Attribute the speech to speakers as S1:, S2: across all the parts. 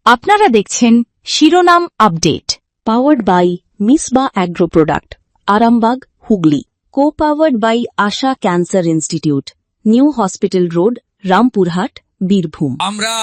S1: আপনারা দেখছেন শিরোনাম update, powered by Misba agro product, Arambagh, Hooghly. কো-পাওয়ার্ড by Asha cancer institute, new hospital road, Rampurhat, Birbhum.
S2: আমরা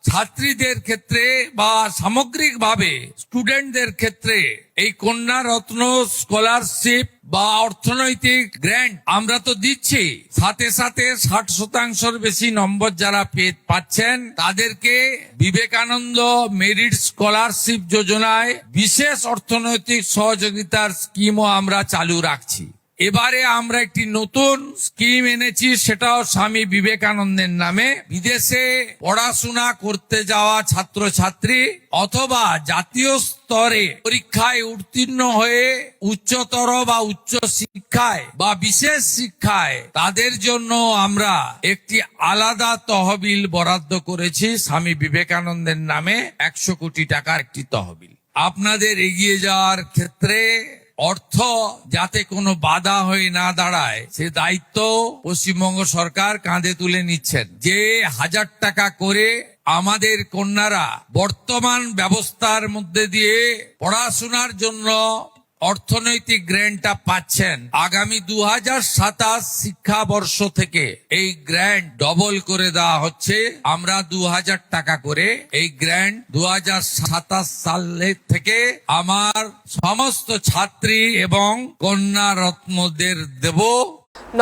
S2: ছাত্রীদের ক্ষেত্রে বা সামগ্রিকভাবে স্টুডেন্টদের ক্ষেত্রে এই কন্যা রত্ন স্কলারশিপ বা অর্থনৈতিক গ্র্যান্ট আমরা তো দিচ্ছি, সাথে সাথে 60% বেশি নম্বর যারা পাচ্ছেন তাদেরকে বিবেকানন্দ মেরিট স্কলারশিপ যোজনায় বিশেষ অর্থনৈতিক সহযোগিতার স্কিমও আমরা চালু রাখছি। এবারে আমরা একটি নতুন স্কিম এনেছি, সেটাও স্বামী বিবেকানন্দের নামে। বিদেশে পড়াশোনা করতে যাওয়া ছাত্রছাত্রী অথবা জাতীয় স্তরে পরীক্ষায় উত্তীর্ণ হয়ে উচ্চতর বা উচ্চ শিক্ষায় বা বিশেষ শিক্ষায় তাদের জন্য আমরা একটি আলাদা তহবিল বরাদ্দ করেছি স্বামী বিবেকানন্দের নামে। 100 কোটি টাকার একটি তহবিল আপনাদের এগিয়ে যাওয়ার ক্ষেত্রে অর্থ যাতে কোনো বাধা হয়ে না দাঁড়ায় সে দায়িত্ব পশ্চিমবঙ্গ সরকার কাঁধে তুলে নিচ্ছেন। যে 1000 টাকা করে আমাদের কন্যারা বর্তমান ব্যবস্থার মধ্যে দিয়ে পড়াশোনার জন্য অর্থনৈতিক গ্র্যান্টটা পাচ্ছেন, আগামী 2027 শিক্ষাবর্ষ থেকে এই গ্র্যান্ট ডবল করে দেওয়া হচ্ছে। আমরা 2000 টাকা করে এই গ্র্যান্ট 2027 সালের থেকে আমার সমস্ত ছাত্রী এবং কন্যা রত্নদের দেব।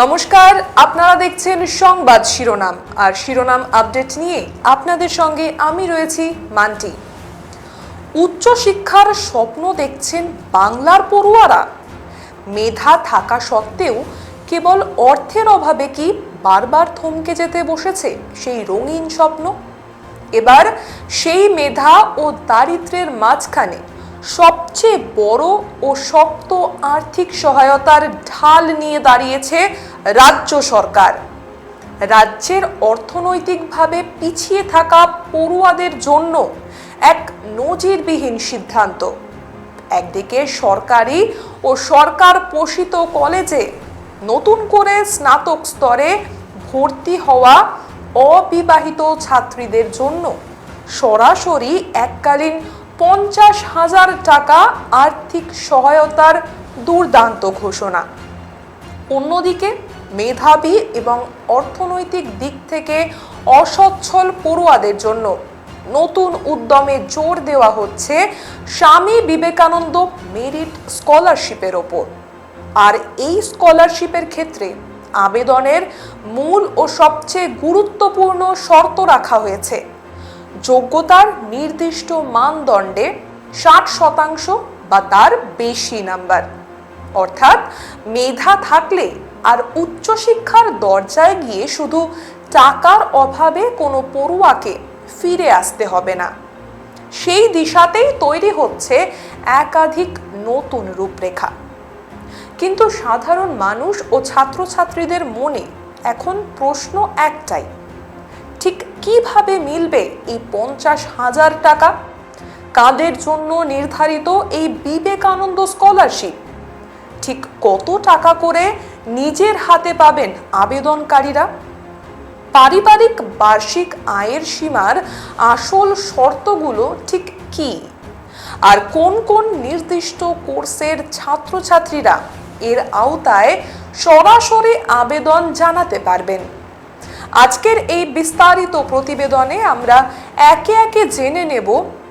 S3: নমস্কার, আপনারা দেখছেন সংবাদ শিরোনাম, আর শিরোনাম আপডেট নিয়ে আপনাদের সঙ্গে আমি রয়েছি মান্টি। উচ্চ শিক্ষার স্বপ্ন দেখছেন বাংলার পড়ুয়ারা। মেধা থাকা সত্ত্বেও কেবল অর্থের অভাবে কি বারবার থমকে যেতে বসেছে সেই রঙিন স্বপ্ন? এবার সেই মেধা ও দারিদ্র্যের মাঝখানে সবচেয়ে বড় ও শক্ত আর্থিক সহায়তার ঢাল নিয়ে দাঁড়িয়েছে রাজ্য সরকার। রাজ্যের অর্থনৈতিকভাবে পিছিয়ে থাকা পড়ুয়াদের জন্য এক নজিরবিহীন সিদ্ধান্ত। একদিকে সরকারি ও সরকার পোষিত কলেজে নতুন করে স্নাতক স্তরে ভর্তি হওয়া অবিবাহিত ছাত্রীদের জন্য সরাসরি এককালীন 50,000 টাকা আর্থিক সহায়তার দুর্দান্ত ঘোষণা। অন্যদিকে মেধাবী এবং অর্থনৈতিক দিক থেকে অসচ্ছল পড়ুয়াদের জন্য নতুন উদ্যমে জোর দেওয়া হচ্ছে স্বামী বিবেকানন্দ মেরিট স্কলারশিপের ওপর। আর এই স্কলারশিপের ক্ষেত্রে আবেদনের মূল ও সবচেয়ে গুরুত্বপূর্ণ শর্ত রাখা হয়েছে যোগ্যতার নির্দিষ্ট মানদণ্ডে 60% বা তার বেশি নাম্বার। অর্থাৎ মেধা থাকলে আর উচ্চশিক্ষার দরজায় গিয়ে শুধু টাকার অভাবে কোনো পড়ুয়াকে ফিরে আসতে হবে না। সেই দিশাতেই তৈরি হচ্ছে একাধিক নতুন রূপরেখা। কিন্তু সাধারণ মানুষ ও ছাত্রছাত্রীদের মনে এখন প্রশ্ন একটাই, ঠিক কিভাবে মিলবে এই 50,000 টাকা? কাদের জন্য নির্ধারিত এই বিবেকানন্দ স্কলারশিপ? ঠিক কত টাকা করে নিজের হাতে পাবেন আবেদনকারীরা? পারিবারিক বার্ষিক আয়ের সীমার আসল শর্তগুলো ঠিক কি? আর কোন কোন নির্দিষ্ট কোর্সের ছাত্রছাত্রীরা এর আওতায় সরাসরি আবেদন জানাতে পারবেন? আজকের এই বিস্তারিত প্রতিবেদনে আমরা একে একে জেনে নেব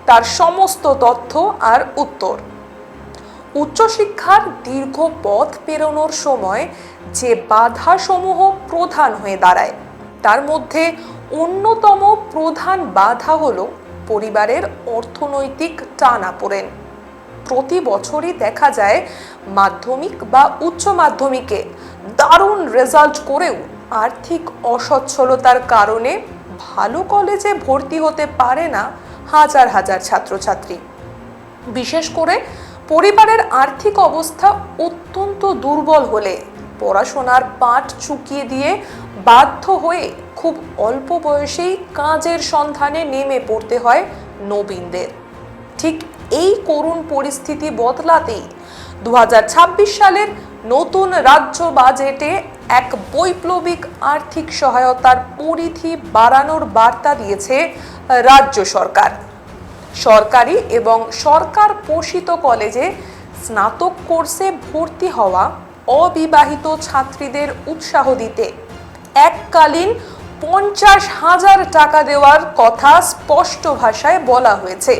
S3: তার সমস্ত তথ্য আর উত্তর। উচ্চশিক্ষার দীর্ঘ পথ পেরোনোর সময় যে বাধাসমূহ প্রধান হয়ে দাঁড়ায় তার মধ্যে অন্যতম প্রধান বাধা হলো পরিবারের অর্থনৈতিক টানাপোড়েন। প্রতি বছরই দেখা যায় মাধ্যমিক বা উচ্চ মাধ্যমিকে দারুণ রেজাল্ট করেও আর্থিক অসচ্ছলতার কারণে ভালো কলেজে ভর্তি হতে পারে না হাজার হাজার ছাত্রছাত্রী। বিশেষ করে পরিবারের আর্থিক অবস্থা অত্যন্ত দুর্বল হলে পড়াশোনার পাঠ চুকিয়ে দিয়ে বাধ্য হয়ে খুব অল্প বয়সেই কাজের সন্ধানে নেমে পড়তে হয় নবীনদের। ঠিক এই করুণ পরিস্থিতি বদলাতেই 2026 সালের নতুন রাজ্য বাজেটে এক বৈপ্লবিক আর্থিক সহায়তার পরিধি বাড়ানোর বার্তা দিয়েছে রাজ্য সরকার। সরকারি এবং সরকার পোষিত কলেজে স্নাতক কোর্সে ভর্তি হওয়া অবিবাহিত ছাত্রীদের উৎসাহ দিতে এককালীন 50,000 টাকা দেওয়ার কথা স্পষ্ট ভাষায় বলা হয়েছে।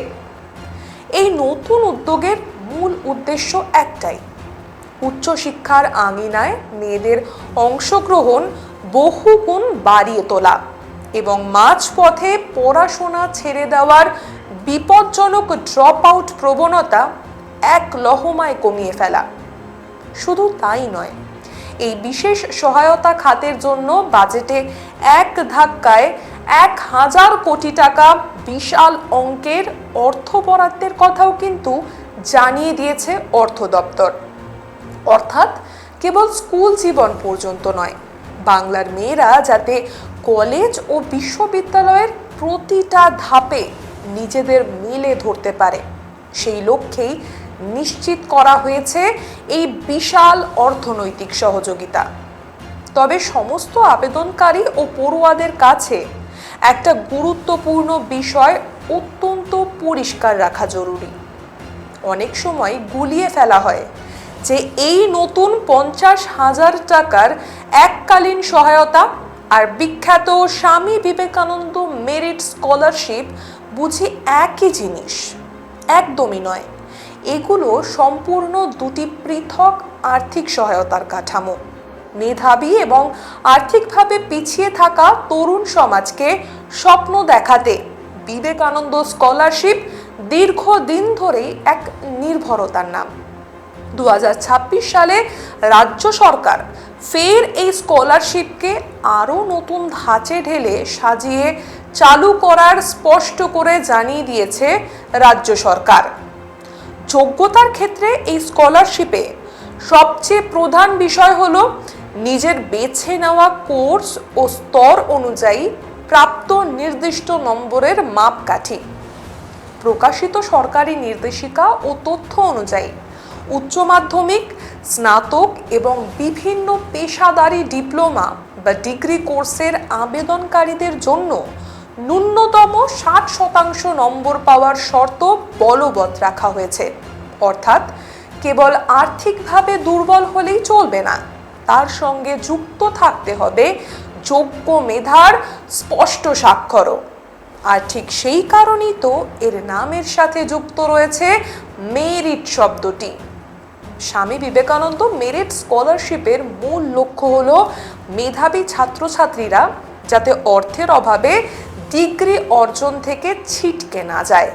S3: এই নতুন উদ্যোগের মূল উদ্দেশ্য একটাই, উচ্চশিক্ষার আঙিনায় মেয়েদের অংশগ্রহণ বহুগুণ বাড়িয়ে তোলা এবং মাঝপথে পড়াশোনা ছেড়ে দেওয়ার বিপজ্জনক ড্রপ আউট প্রবণতা এক লহমায় কমিয়ে ফেলা। শুধু তাই নয়, এই বিশেষ সহায়তা খাতের জন্য বাজেটে এক ধাক্কায় 1,000 কোটি টাকা বিশাল অঙ্কের অর্থ বরাদ্দের কথাও কিন্তু জানিয়ে দিয়েছে অর্থ দপ্তর। অর্থাৎ কেবল স্কুল জীবন পর্যন্ত নয়, বাংলার মেয়েরা যাতে কলেজ ও বিশ্ববিদ্যালয়ের প্রতিটা ধাপে নিজেদের মেলে ধরতে পারে, সেই লক্ষ্যেই নিশ্চিত করা হয়েছে এই বিশাল অর্থনৈতিক সহযোগিতা। তবে সমস্ত আবেদনকারী ও পড়ুয়াদের কাছে একটা গুরুত্বপূর্ণ বিষয় অত্যন্ত পরিষ্কার রাখা জরুরি। অনেক সময় গুলিয়ে ফেলা হয় যে এই নতুন 50,000 টাকার এককালীন সহায়তা আর বিখ্যাত স্বামী বিবেকানন্দ মেরিট স্কলারশিপ বুঝি একই জিনিস। একদমই নয়, এগুলো সম্পূর্ণ দুটি পৃথক আর্থিক সহায়তার কাঠামো। মেধাবী এবং আর্থিকভাবে পিছিয়ে থাকা তরুণ সমাজকে স্বপ্ন দেখাতে বিবেকানন্দ স্কলারশিপ দীর্ঘদিন ধরেই এক নির্ভরতার নাম। 2026 সালে রাজ্য সরকার ফের এই স্কলারশিপকে আরও নতুন ধাঁচে ঢেলে সাজিয়ে চালু করার স্পষ্ট করে জানিয়ে দিয়েছে রাজ্য সরকার। যোগ্যতার ক্ষেত্রে এই স্কলারশিপে সবচেয়ে প্রধান বিষয় হলো নিজের বেছে নেওয়া কোর্স ও স্তর অনুযায়ী প্রাপ্ত নির্দিষ্ট নম্বরের মাপকাঠি। প্রকাশিত সরকারি নির্দেশিকা ও তথ্য অনুযায়ী উচ্চ মাধ্যমিক, স্নাতক এবং বিভিন্ন পেশাদারি ডিপ্লোমা বা ডিগ্রি কোর্সের আবেদনকারীদের জন্য ন্যূনতম 60% নম্বর পাওয়ার শর্ত বলবৎ রাখা হয়েছে। অর্থাৎ কেবল আর্থিকভাবে দুর্বল হলেই চলবে না, তার সঙ্গে যুক্ত থাকতে হবে যোগ্য মেধার স্পষ্ট স্বাক্ষরও। আর ঠিক সেই কারণেই তো এর নামের সাথে যুক্ত রয়েছে মেরিট শব্দটি। স্বামী বিবেকানন্দ মেরিট স্কলারশিপের মূল লক্ষ্য হলো মেধাবী ছাত্রছাত্রীরা যাতে অর্থের অভাবে ডিগ্রি অর্জন থেকে ছিটকে না যায়।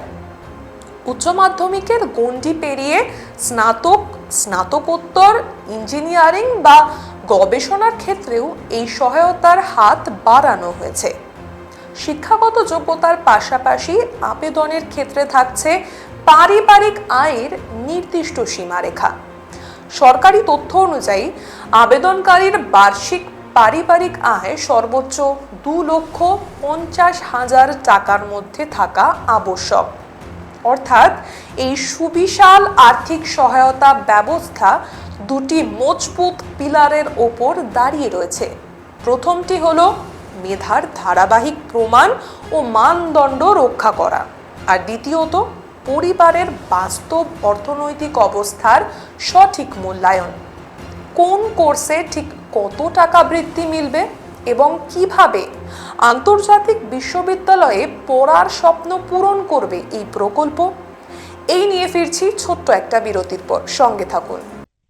S3: উচ্চ মাধ্যমিকের গণ্ডি পেরিয়ে স্নাতক, স্নাতকোত্তর, ইঞ্জিনিয়ারিং বা গবেষণার ক্ষেত্রেও এই সহায়তার হাত বাড়ানো হয়েছে। শিক্ষাগত যোগ্যতার পাশাপাশি আবেদনের ক্ষেত্রে থাকছে পারিবারিক আয়ের নির্দিষ্ট সীমারেখা। সরকারি তথ্য অনুযায়ী আবেদনকারীর বার্ষিক পারিবারিক আয় সর্বোচ্চ 2,50,000 টাকার মধ্যে থাকা আবশ্যক। অর্থাৎ এই সুবিশাল আর্থিক সহায়তা ব্যবস্থা দুটি মজবুত পিলারের ওপর দাঁড়িয়ে রয়েছে। প্রথমটি হলো মেধার ধারাবাহিক প্রমাণ ও মানদণ্ড রক্ষা করা, আর দ্বিতীয়ত পরিবারের বাস্তব অর্থনৈতিক অবস্থার সঠিক মূল্যায়ন। কোন কোর্সে ঠিক কত টাকা বৃত্তি মিলবে এবং কিভাবে আন্তর্জাতিক বিশ্ববিদ্যালয়ে পড়ার স্বপ্ন পূরণ করবে এই প্রকল্প, এই নিয়ে ফিরছি ছোট্ট একটা বিরতির পর। সঙ্গে থাকুন।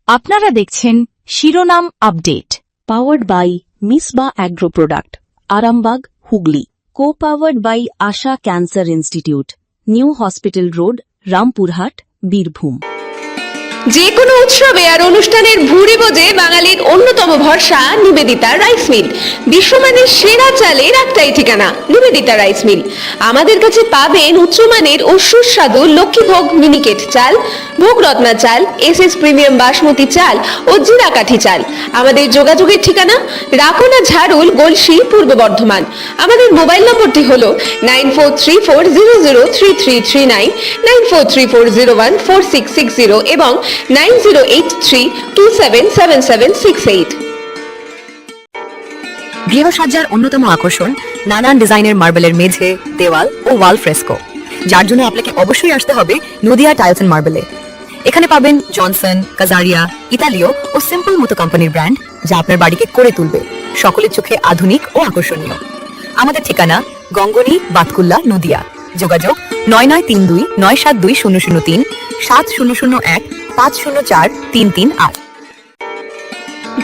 S1: আপনারা দেখছেন শিরোনাম update, powered by Misba agro product, Arambagh, Hooghly. কো-পাওয়ার্ড by Asha cancer institute, new hospital road, Rampurhat, Birbhum.
S4: যে কোনো উৎসবে আর অনুষ্ঠানের ভুরি বোঝে বাঙালির অন্যতম ভরসা নিবেদিতা রাইস মিল। বিশ্বমানের সেরা চালের একটাই ঠিকানা, নিবেদিতা রাইস মিল। আমাদের কাছে পাবেন উচ্চমানের ও সুস্বাদু লক্ষ্মীভোগ মিনিকেট চাল, ভোগরত্না চাল, এসএস প্রিমিয়াম বাসমতি চাল ও জিরাকাঠি চাল। আমাদের যোগাযোগের ঠিকানা রাকোনা ঝাড়ুল, গলসি, পূর্ব বর্ধমান। আমাদের মোবাইল নম্বরটি হলো 9434003339, 9434014660 এবং 9083277768।
S5: গৃহসজ্জার অন্যতম আকর্ষণ নানান ডিজাইনের মার্বেলের মেঝে, দেওয়াল ও ওয়াল ফ্রেস্কো। যার জন্য আপনাকে অবশ্যই আসতে হবে নদিয়া টাইলস এন্ড মার্বেলে। এখানে পাবেন জনসন, কাজারিয়া, ইতালিও ও সিম্পল মতো কোম্পানির ব্র্যান্ড, যা আপনার বাড়িকে করে তুলবে সকলের চোখে আধুনিক ও আকর্ষণীয়। আমাদের ঠিকানা গঙ্গনি, বাতকুল্লা, নদিয়া। যোগাযোগ 9932972003 7001 504 338।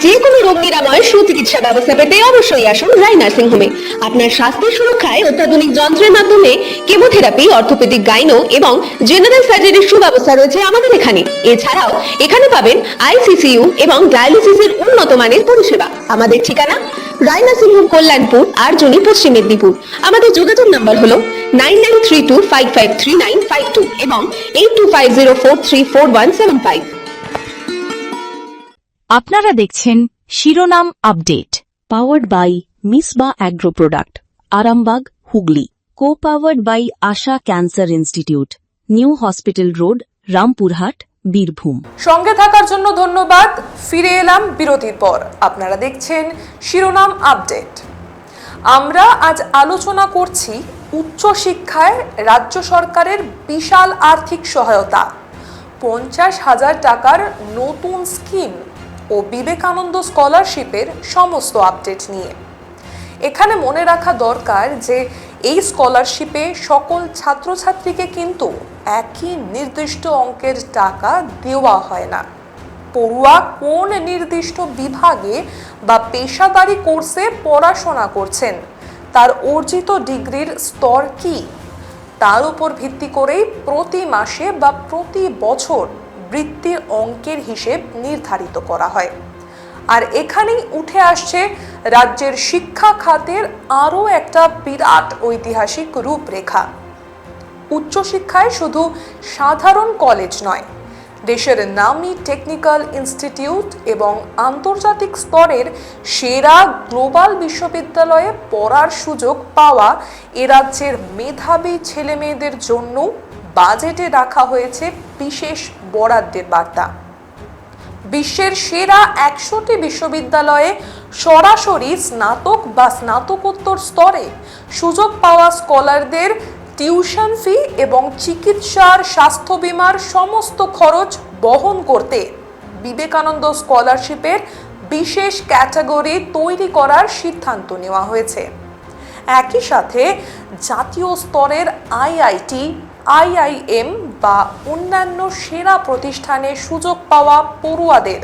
S4: যে কোনো রোগ নিরাময় সুচিকিৎসা ব্যবস্থা পেতে অবশ্যই আসুন রায় নার্সিং হোমে। আপনার স্বাস্থ্যের সুরক্ষায় অত্যাধুনিক যন্ত্রের মাধ্যমে কেমোথেরাপি, অর্থোপেডিক, গাইনো এবং জেনারেল সার্জারির সুব্যবস্থা রয়েছে আমাদের এখানে। এছাড়াও এখানে পাবেন আইসিসিইউ এবং ডায়ালিসিসের উন্নত মানের পরিষেবা। আমাদের ঠিকানা রায় নার্সিং হোম, কল্যাণপুর, আরজনি, পশ্চিম মেদিনীপুর। আমাদের যোগাযোগ নাম্বার হলো 9932553952 এবং 8250434175।
S1: আপনারা দেখছেন শিরোনাম update, powered by Misba agro product, Arambagh, Hooghly. Co powered by Asha cancer institute, new hospital road, Rampurhat, Birbhum.
S3: সঙ্গে থাকার জন্য ধন্যবাদ। ফিরে এলাম বিরতির পর। আপনারা দেখছেন শিরোনাম আপডেট। আমরা আজ আলোচনা করছি উচ্চশিক্ষায় রাজ্য সরকারের বিশাল আর্থিক সহায়তা, 50,000 টাকার নতুন স্কিম ও বিবেকানন্দ স্কলারশিপের সমস্ত আপডেট নিয়ে। এখানে মনে রাখা দরকার যে এই স্কলারশিপে সকল ছাত্রছাত্রীকে কিন্তু একই নির্দিষ্ট অঙ্কের টাকা দেওয়া হয় না। পড়ুয়া কোন নির্দিষ্ট বিভাগে বা পেশাদারি কোর্সে পড়াশোনা করছেন, তার অর্জিত ডিগ্রির স্তর কি, তার উপর ভিত্তি করেই প্রতি মাসে বা প্রতি বছর বৃত্তির অঙ্কের হিসেব নির্ধারিত করা হয়। আর এখানেই উঠে আসছে রাজ্যের শিক্ষা খাতের আরও একটা বিরাট ঐতিহাসিক রূপরেখা। উচ্চশিক্ষায় শুধু সাধারণ কলেজ নয়, দেশের নামী টেকনিক্যাল ইনস্টিটিউট এবং আন্তর্জাতিক স্তরের সেরা গ্লোবাল বিশ্ববিদ্যালয়ে পড়ার সুযোগ পাওয়া এ রাজ্যের মেধাবী ছেলেমেয়েদের জন্য বাজেটে রাখা হয়েছে বিশেষ বরাদ্দের বার্তা। বিশ্বের সেরা 100টি বিশ্ববিদ্যালয়ে সরাসরি স্নাতক বা স্নাতকোত্তর স্তরে সুযোগ পাওয়া স্কলারদের টিউশন ফি এবং চিকিৎসার, স্বাস্থ্য বীমার সমস্ত খরচ বহন করতে বিবেকানন্দ স্কলারশিপের বিশেষ ক্যাটাগরি তৈরি করার সিদ্ধান্ত নেওয়া হয়েছে। একই সাথে জাতীয় স্তরের আইআইটি, আইআইএম বা অন্যান্য সেরা প্রতিষ্ঠানে সুযোগ পাওয়া পড়ুয়াদের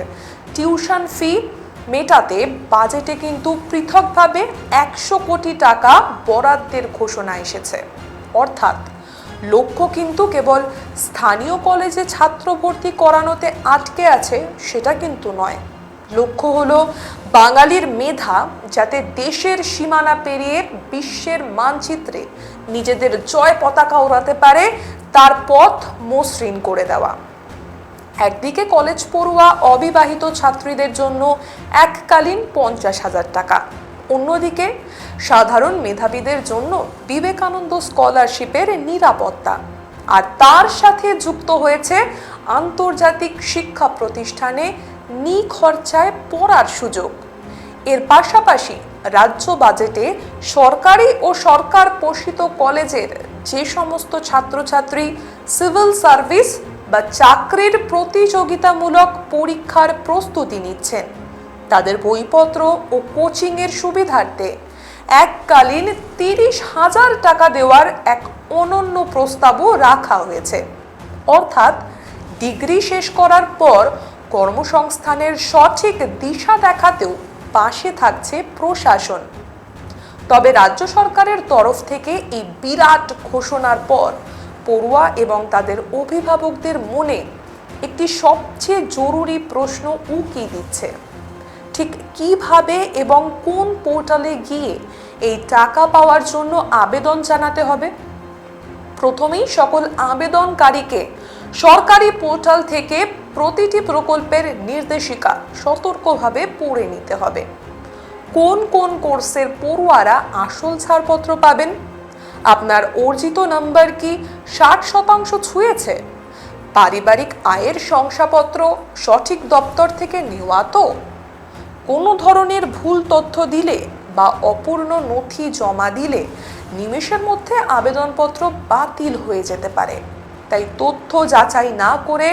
S3: টিউশন ফি মেটাতে বাজেটে কিন্তু পৃথকভাবে 100 কোটি টাকা বরাদ্দের ঘোষণা এসেছে। অর্থাৎ লক্ষ্য কিন্তু কেবল স্থানীয় কলেজে ছাত্র ভর্তি করানোতে আটকে আছে সেটা কিন্তু নয়। লক্ষ্য হলো বাঙালির মেধা যাতে দেশের সীমানা পেরিয়ে বিশ্বের মানচিত্রে নিজেদের জয় পতাকা ওড়াতে পারে, তার পথ মসৃণ করে দেওয়া। একদিকে কলেজ পড়ুয়া অবিবাহিত ছাত্রীদের জন্য এককালীন 50,000 টাকা, অন্যদিকে সাধারণ মেধাবীদের জন্য বিবেকানন্দ স্কলারশিপের নিরাপত্তা, আর তার সাথে যুক্ত হয়েছে আন্তর্জাতিক শিক্ষা প্রতিষ্ঠানে নিখরচায় পড়ার সুযোগ। এর পাশাপাশি রাজ্য বাজেটে সরকারি ও সরকার পোষিত কলেজের যে সমস্ত ছাত্রছাত্রী সিভিল সার্ভিস বা চাকরির প্রতিযোগিতামূলক পরীক্ষার প্রস্তুতি নিচ্ছেন, তাদের বইপত্র ও কোচিংয়ের সুবিধার্থে এককালীন 30,000 টাকা দেওয়ার এক অনন্য প্রস্তাবও রাখা হয়েছে। অর্থাৎ ডিগ্রি শেষ করার পর কর্মসংস্থানের সঠিক দিশা দেখাতেও পাশে থাকছে প্রশাসন। তবে রাজ্য সরকারের তরফ থেকে এই বিরাট ঘোষণার পর পড়ুয়া এবং তাদের অভিভাবকদের মনে একটি সবচেয়ে জরুরি প্রশ্ন উকি দিচ্ছে। ঠিক কিভাবে এবং কোন পোর্টালে গিয়ে এই টাকা পাওয়ার জন্য আবেদন জানাতে হবে? প্রথমেই সকল আবেদনকারীকে সরকারি পোর্টাল থেকে প্রতিটি প্রকল্পের নির্দেশিকা সতর্কভাবে পড়ে নিতে হবে। কোন কোন কোর্সের পড়ুয়ারা আসল ছাড়পত্র পাবেন? আপনার অর্জিত নাম্বার কি 60% ছুঁয়েছে? পারিবারিক আয়ের শংসাপত্র সঠিক দপ্তর থেকে নেওয়া তো? কোনো ধরনের ভুল তথ্য দিলে বা অপূর্ণ নথি জমা দিলে নিমেষের মধ্যে আবেদনপত্র বাতিল হয়ে যেতে পারে। তাই তথ্য যাচাই না করে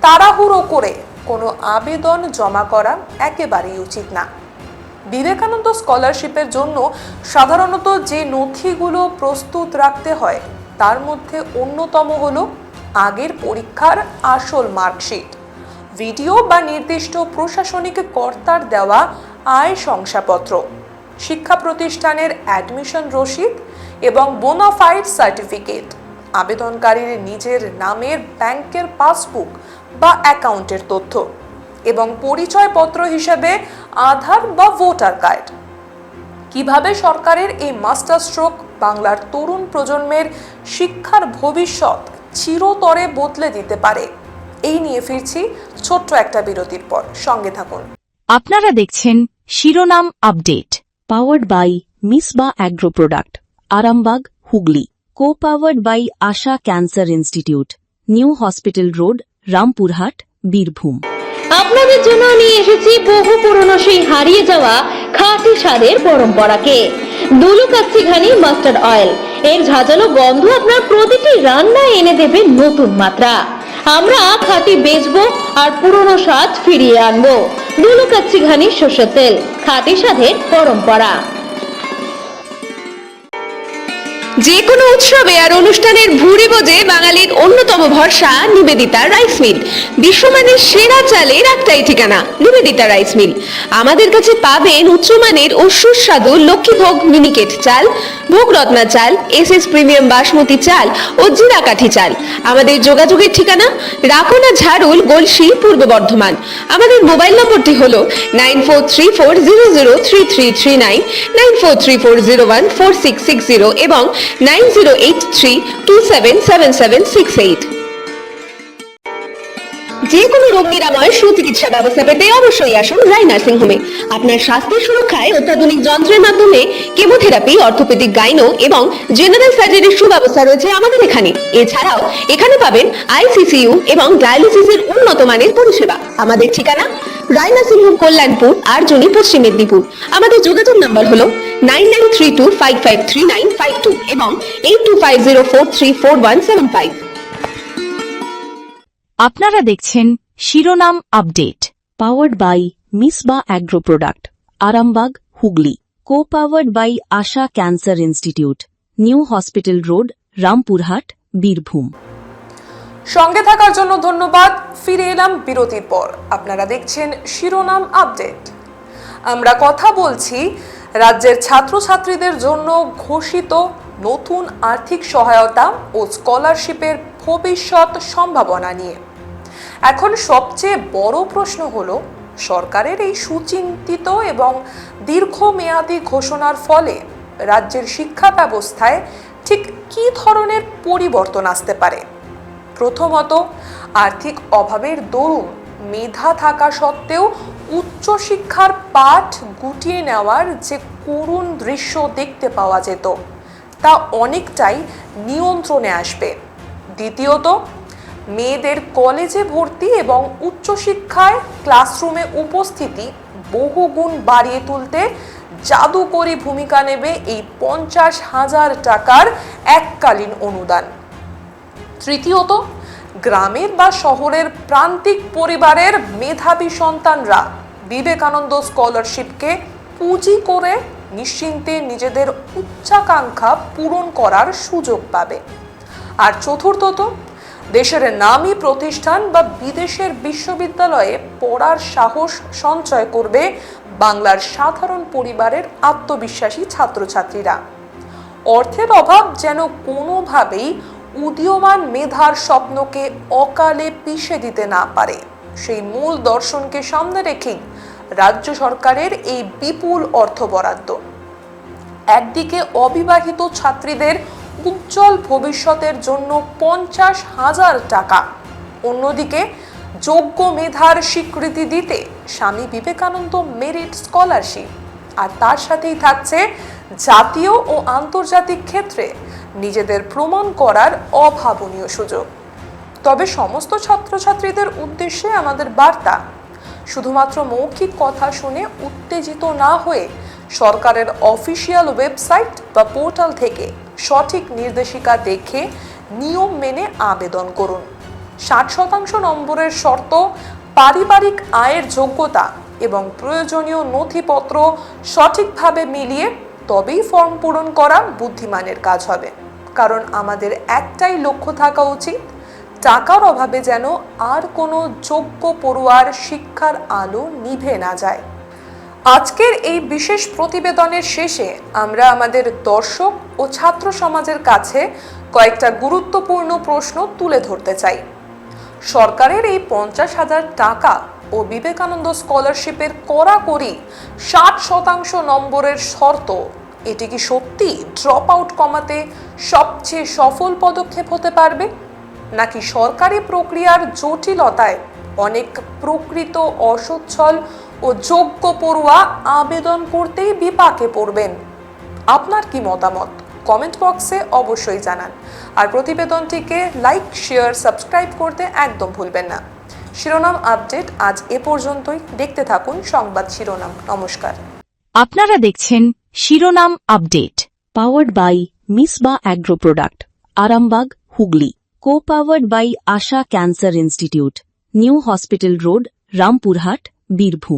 S3: তাড়াহুড়ো করে কোনো আবেদন জমা করা একেবারেই উচিত না। বিবেকানন্দ স্কলারশিপের জন্য সাধারণত যে নথিগুলো প্রস্তুত রাখতে হয় তার মধ্যে অন্যতম হলো আগের পরীক্ষার আসল মার্কশিট, ভিডিও বা নির্দিষ্ট প্রশাসনিক কর্তার দেওয়া আয় শংসাপত্র, শিক্ষা প্রতিষ্ঠানের অ্যাডমিশন রসিদ এবং বোনাফাইড সার্টিফিকেট, আবেদনকারীর নিজের নামের ব্যাংকের পাসবুক বা অ্যাকাউন্টের তথ্য এবং পরিচয়পত্র হিসেবে আধার বা ভোটার কার্ড। কিভাবে সরকারের এই মাস্টার স্ট্রোক বাংলার তরুণ প্রজন্মের শিক্ষার ভবিষ্যৎ চিরতরে বদলে দিতে পারে, এই নিয়ে ফিরছি ছোট্ট একটা বিরতির পর। সঙ্গে থাকুন।
S1: আপনারা দেখছেন শিরোনাম update, powered by Misba agro product, Arambagh, Hooghly. কো-পাওয়ার্ড by Asha cancer institute, new hospital road, Rampurhat, Birbhum.
S6: আপনাদের জন্য নিয়ে এসেছি বহু পুরনো সেই হারিয়ে যাওয়া খাঁটি স্বাদের পরম্পরাকে। দুলুকাচ্ছি ঘানি মাস্টার্ড অয়েল, এর ঝাঁঝালো গন্ধ আপনার প্রতিটি রান্নায় এনে দেবে নতুন মাত্রা। আমরা খাঁটি বেচবো আর পুরনো স্বাদ ফিরিয়ে আনবো। দুলুকাচ্ছি ঘানি সরষের তেল, খাঁটি স্বাদের পরম্পরা।
S4: যে কোনো উৎসবে আর অনুষ্ঠানের ভুরি বোঝে বাঙালির অন্যতম ভরসা নিবেদিতা রাইস মিল। বিশ্বমানের সেরা চালের একটাই ঠিকানা, নিবেদিতা রাইস মিল। আমাদের কাছে পাবেন উচ্চমানের ও সুস্বাদু লক্ষ্মীভোগ মিনিকেট চাল, ভোগরত্না চাল, এসএস প্রিমিয়াম বাসমতি চাল ও জিরাকাঠি চাল। আমাদের যোগাযোগের ঠিকানা রাকোনা ঝাড়ুল, গলসি, পূর্ব বর্ধমান। আমাদের মোবাইল নম্বরটি হলো 9434003339, 9434014660 এবং 9083277768। যে কোনো রোগ নিরাময় সুচিকিৎসা ব্যবস্থা পেতে অবশ্যই আসুন রায় নার্সিং হোমে। আপনার স্বাস্থ্যের সুরক্ষায় অত্যাধুনিক যন্ত্রের মাধ্যমে কেমোথেরাপি, অর্থোপেডিক, গাইনো এবং জেনারেল সার্জারির সুব্যবস্থা রয়েছে আমাদের এখানে। এছাড়াও এখানে পাবেন আইসিসিইউ এবং ডায়ালিসিসের উন্নত মানের পরিষেবা। আমাদের ঠিকানা রায় নার্সিং হোম, কল্যাণপুর, আরজনি, পশ্চিম মেদিনীপুর। আমাদের যোগাযোগ নাম্বার হলো 9932553952 এবং 8250434175।
S1: আপনারা দেখছেন শিরোনাম update, powered by Misba agro product, Arambagh, Hooghly. কো-পাওয়ার্ড by Asha cancer institute, new hospital road, Rampurhat, Birbhum.
S3: সঙ্গে থাকার জন্য ধন্যবাদ। ফিরে এলাম বিরতির পর। আপনারা দেখছেন শিরোনাম আপডেট। আমরা কথা বলছি রাজ্যের ছাত্রছাত্রীদের জন্য ঘোষিত নতুন আর্থিক সহায়তা ও স্কলারশিপের ভবিষ্যৎ সম্ভাবনা নিয়ে। এখন সবচেয়ে বড় প্রশ্ন হলো, সরকারের এই সুচিন্তিত এবং দীর্ঘমেয়াদী ঘোষণার ফলে রাজ্যের শিক্ষা ব্যবস্থায় ঠিক কী ধরনের পরিবর্তন আসতে পারে। প্রথমত, আর্থিক অভাবের দরুন মেধা থাকা সত্ত্বেও উচ্চশিক্ষার পাঠ গুটিয়ে নেওয়ার যে করুণ দৃশ্য দেখতে পাওয়া যেত তা অনেকটাই নিয়ন্ত্রণে আসবে। দ্বিতীয়ত, মেয়েদের কলেজে ভর্তি এবং উচ্চশিক্ষায় ক্লাসরুমে উপস্থিতি বহুগুণ বাড়িয়ে তুলতে জাদুকরী ভূমিকা নেবে এই 50,000 টাকার এককালীন অনুদান। তৃতীয়ত, গ্রামের বা শহরের প্রান্তিক পরিবারের মেধাবী সন্তানরা বিবেকানন্দ স্কলারশিপকে পুঁজি করে নিশ্চিন্তে নিজেদের উচ্চাকাঙ্ক্ষা পূরণ করার সুযোগ পাবে। আর চতুর্থত, দেশের নামী প্রতিষ্ঠান বা বিদেশের বিশ্ববিদ্যালয়ে পড়ার সাহস সঞ্চয় করবে বাংলার সাধারণ পরিবারের আত্মবিশ্বাসী ছাত্রছাত্রীরা। অর্থের অভাব যেন কোনোভাবেই উদীয়মান মেধার স্বপ্নকে অকালে পিষে দিতে না পারে, সেই মূল দর্শনকে সামনে রেখেই রাজ্য সরকারের এই বিপুল অর্থ বরাদ্দ। একদিকে অবিবাহিত ছাত্রীদের উজ্জ্বল ভবিষ্যতের জন্য 50,000 টাকা, অন্যদিকে যোগ্য মেধার স্বীকৃতি দিতে স্বামী বিবেকানন্দ মেরিট স্কলারশিপ। আর তার সাথেই থাকছে জাতীয় ও আন্তর্জাতিক ক্ষেত্রে নিজেদের প্রমাণ করার অভাবনীয় সুযোগ। তবে সমস্ত ছাত্রছাত্রীদের উদ্দেশ্যে আমাদের বার্তা, শুধুমাত্র মৌখিক কথা শুনে উত্তেজিত না হয়ে সরকারের অফিসিয়াল ওয়েবসাইট বা পোর্টাল থেকে সঠিক নির্দেশিকা দেখে নিয়ম মেনে আবেদন করুন। 60% নম্বরের শর্ত, পারিবারিক আয়ের যোগ্যতা এবং প্রয়োজনীয় নথিপত্র সঠিকভাবে মিলিয়ে তবেই ফর্ম পূরণ করা বুদ্ধিমানের কাজ হবে। কারণ আমাদের একটাই লক্ষ্য থাকা উচিত, টাকার অভাবে যেন আর কোনো যোগ্য পড়ুয়ার শিক্ষার আলো নিভে না যায়। আজকের এই বিশেষ প্রতিবেদনের শেষে আমরা আমাদের দর্শক ও ছাত্র সমাজের কাছে কয়েকটা গুরুত্বপূর্ণ প্রশ্ন তুলে ধরতে চাই। সরকারের এই 50,000 টাকা ও বিবেকানন্দ স্কলারশিপের কড়াকড়ি 60% নম্বরের শর্ত, এটি কি সত্যি ড্রপ আউট কমাতে সবচেয়ে সফল পদক্ষেপ হতে পারবে, নাকি সরকারি প্রক্রিয়ার জটিলতায় অনেক প্রকৃত অসচ্ছল ও যোগ্য পড়ুয়া আবেদন করতেই বিপাকে পড়বেন? আপনার কি মতামত কমেন্ট বক্সে অবশ্যই জানান। আর প্রতিবেদনটিকে লাইক, শেয়ার, সাবস্ক্রাইব করতে একদম ভুলবেন না। শিরোনাম আপডেট আজ এ পর্যন্তই। দেখতে থাকুন সংবাদ শিরোনাম। নমস্কার।
S1: আপনারা দেখছেন শিরোনাম update, powered by Misba agro product, Arambagh, Hooghly. Co powered by Asha cancer institute, new hospital road, Rampurhat, Birbhum.